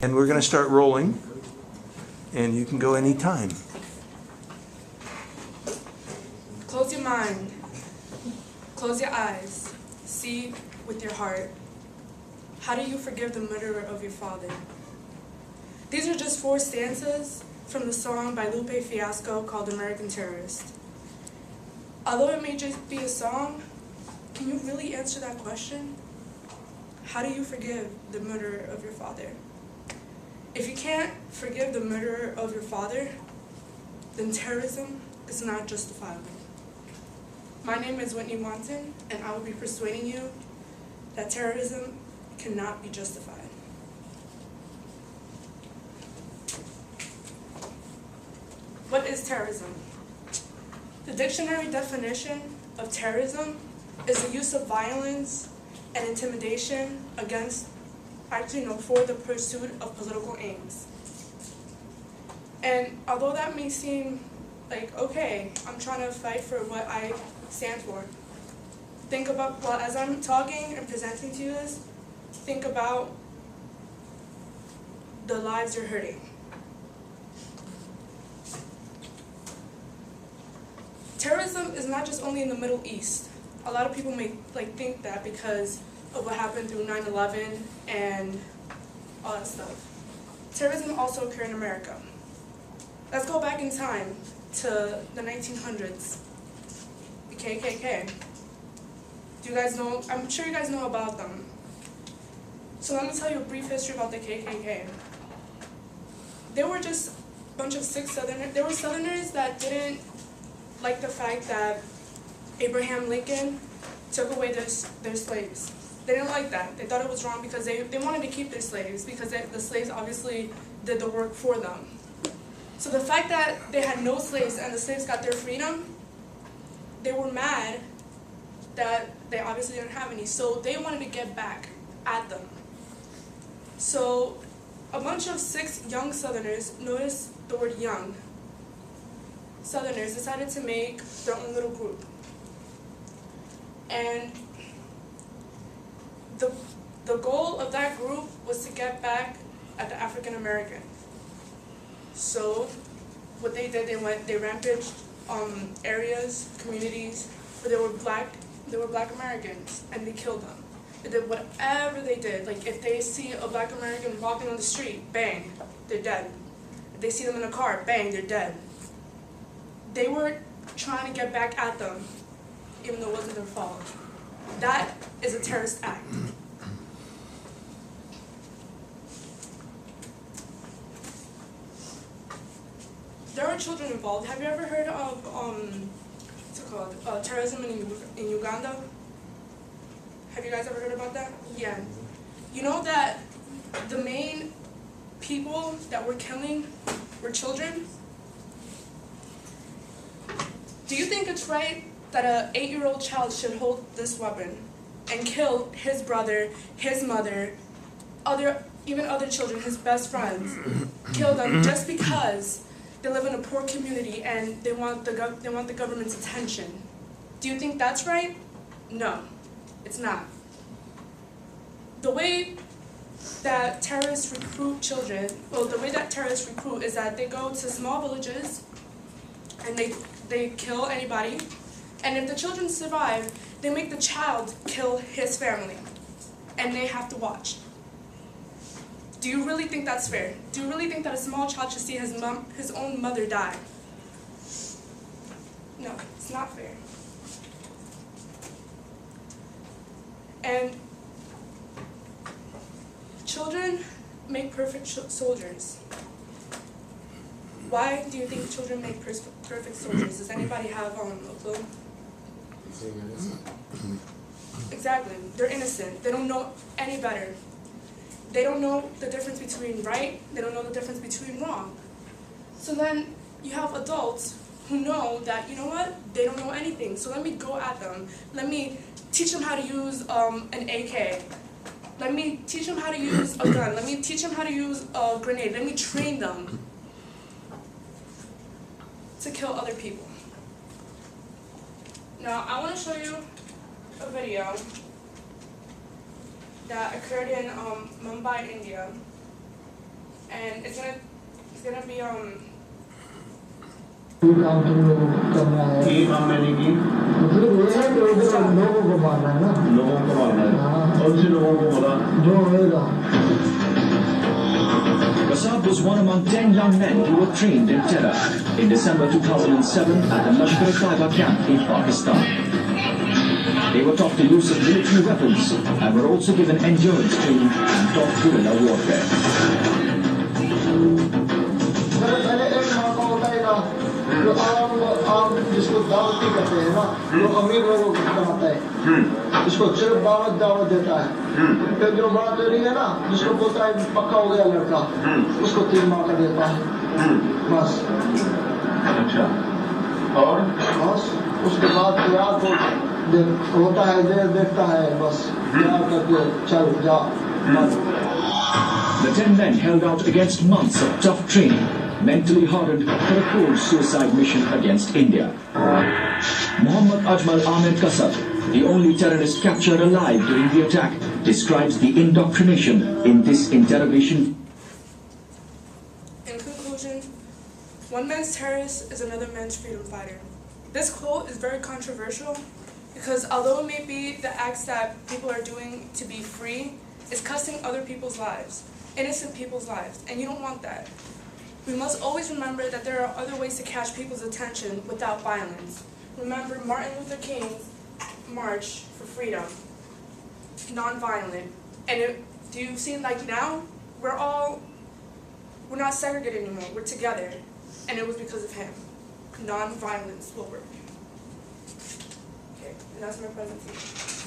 And we're going to start rolling, and you can go anytime. Close your mind. Close your eyes. See with your heart. How do you forgive the murderer of your father? These are just 4 stanzas from the song by Lupe Fiasco called American Terrorist. Although it may just be a song, can you really answer that question? How do you forgive the murderer of your father? If you can't forgive the murderer of your father, then terrorism is not justifiable. My name is Whitney Wanton, and I will be persuading you that terrorism cannot be justified. What is terrorism? The dictionary definition of terrorism is the use of violence and intimidation for the pursuit of political aims. And although that may seem like, okay, I'm trying to fight for what I stand for, think about, well, as I'm talking and presenting to you this, think about the lives you're hurting. Terrorism is not just only in the Middle East. A lot of people may think that because of what happened through 9/11 and all that stuff. Terrorism also occurred in America. Let's go back in time to the 1900s. The KKK. Do you guys know? I'm sure you guys know about them. So let me tell you a brief history about the KKK. They were just a bunch of Southerners. There were Southerners that didn't like the fact that Abraham Lincoln took away their slaves. They didn't like that. They thought it was wrong because they wanted to keep their slaves because the slaves obviously did the work for them. So the fact that they had no slaves and the slaves got their freedom, they were mad that they obviously didn't have any. So they wanted to get back at them. So a bunch of 6 young Southerners, notice the word young, Southerners decided to make their own little group. And the goal of that group was to get back at the African American. So what they did, they rampaged areas, communities where there were black Americans, and they killed them. They did whatever they did. Like if they see a black American walking on the street, bang, they're dead. If they see them in a car, bang, they're dead. They were trying to get back at them, even though it wasn't their fault. That is a terrorist act. There are children involved. Have you ever heard of what's it called? Terrorism in Uganda? Have you guys ever heard about that? Yeah. You know that the main people that were killing were children? Do you think it's right that an 8-year-old child should hold this weapon and kill his brother, his mother, even other children, his best friends, kill them just because they live in a poor community and they want the government's attention? Do you think that's right? No, it's not. The way that terrorists recruit children, the way that terrorists recruit is that they go to small villages and they kill anybody, and if the children survive, they make the child kill his family, and they have to watch. Do you really think that's fair? Do you really think that a small child should see his own mother die? No, it's not fair. And children make perfect soldiers. Why do you think children make perfect soldiers? Does anybody have a clue? Exactly. They're innocent. They don't know any better. They don't know the difference between right. They don't know the difference between wrong. So then you have adults who know that, you know what, they don't know anything. So let me go at them. Let me teach them how to use an AK. Let me teach them how to use a gun. Let me teach them how to use a grenade. Let me train them to kill other people. Now, I want to show you a video that occurred in Mumbai, India. and it's gonna be काम तुम लोगों को करना है ये काम मैंने की मतलब ये है कि उधर लोगों को मारना है ना लोगों को मारना है हाँ कौन से लोगों को बोला जो होएगा Persuasive was one among 10 young men who were trained in terror in December 2007 at the Lashkar-e-Taiba camp in Pakistan. They were taught the use of military weapons and were also given endurance training and taught guerrilla warfare. पहले एक माँ का होता है ना जो आम जिसको दावत नहीं करते हैं ना जो अमीर लोगों को बनाता है इसको सिर्फ दावत देता है फिर जो बात हो रही है ना जिसको बोलता है पक्का हो गया लड़का उसको 3 माह का देता है बस अच्छा और बस उसके बाद तैयार होता है देखता है बस तैयार करके चल जा The 10 men held out against months of tough training, mentally hardened for a cold suicide mission against India. Muhammad Ajmal Ahmed Kasab, the only terrorist captured alive during the attack, describes the indoctrination in this interrogation. In conclusion, one man's terrorist is another man's freedom fighter. This quote is very controversial because although it may be the acts that people are doing to be free, it's costing other people's lives, innocent people's lives, and you don't want that. We must always remember that there are other ways to catch people's attention without violence. Remember Martin Luther King's march for freedom, non-violent. And do you see, like now, we're not segregated anymore, we're together. And it was because of him. Non-violence will work. Okay, and that's my presentation.